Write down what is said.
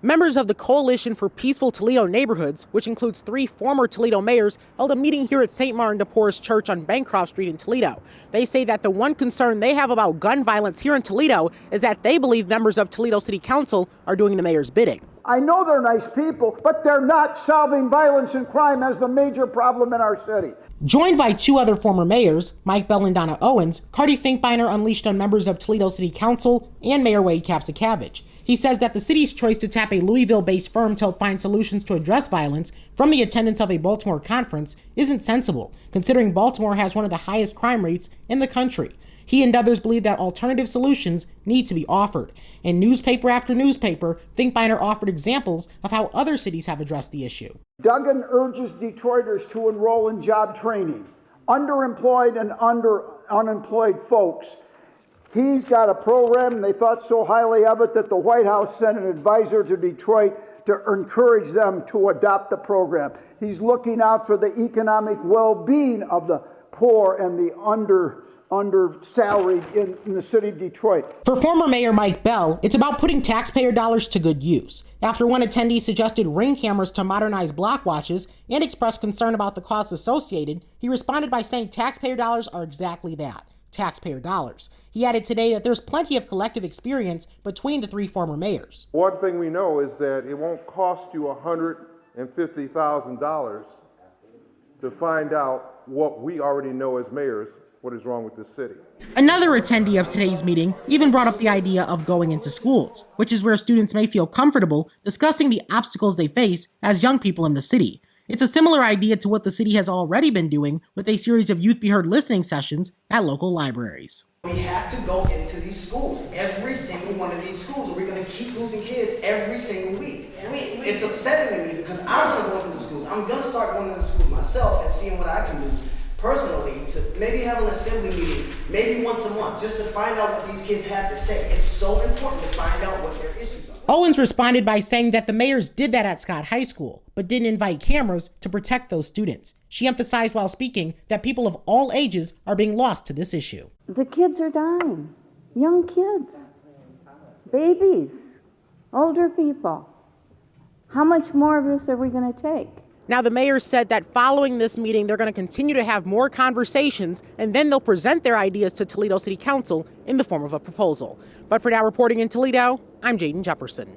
Members of the Coalition for Peaceful Toledo Neighborhoods, which includes 3 former Toledo mayors, held a meeting here at St. Martin de Porres Church on Bancroft Street in Toledo. They say that the one concern they have about gun violence here in Toledo is that they believe members of Toledo City Council are doing the mayor's bidding. I know they're nice people, but they're not solving violence and crime as the major problem in our city. Joined by 2 other former mayors, Mike Bell and Donna Owens, Cardi Finkbeiner unleashed on members of Toledo City Council and Mayor Wade Kapsakavage. He says that the city's choice to tap a Louisville-based firm to help find solutions to address violence from the attendance of a Baltimore conference isn't sensible, considering Baltimore has one of the highest crime rates in the country. He and others believe that alternative solutions need to be offered. In newspaper after newspaper, Finkbeiner offered examples of how other cities have addressed the issue. Duggan urges Detroiters to enroll in job training. Underemployed and unemployed folks. He's got a program, and they thought so highly of it that the White House sent an advisor to Detroit to encourage them to adopt the program. He's looking out for the economic well-being of the poor and the under-salaried in the city of Detroit. For former Mayor Mike Bell, it's about putting taxpayer dollars to good use. After one attendee suggested Ring cameras to modernize block watches and expressed concern about the costs associated, he responded by saying taxpayer dollars are exactly that, taxpayer dollars. He added today that there's plenty of collective experience between the 3 former mayors. One thing we know is that it won't cost you $150,000 to find out what we already know as mayors, what is wrong with this city. Another attendee of today's meeting even brought up the idea of going into schools, which is where students may feel comfortable discussing the obstacles they face as young people in the city. It's a similar idea to what the city has already been doing with a series of Youth Be Heard listening sessions at local libraries. We have to go into these schools, every single one of these schools, or we're going to keep losing kids every single week. It's upsetting to me because I want to go into the schools. I'm going to start going into the schools myself and seeing what I can do personally to maybe have an assembly meeting, maybe once a month, just to find out what these kids have to say. It's so important to find out what their issues are. Owens responded by saying that the mayors did that at Scott High School, but didn't invite cameras to protect those students. She emphasized while speaking that people of all ages are being lost to this issue. The kids are dying. Young kids, babies, older people. How much more of this are we going to take? Now, the mayor said that following this meeting, they're going to continue to have more conversations, and then they'll present their ideas to Toledo City Council in the form of a proposal. But for now, reporting in Toledo, I'm Jaden Jefferson.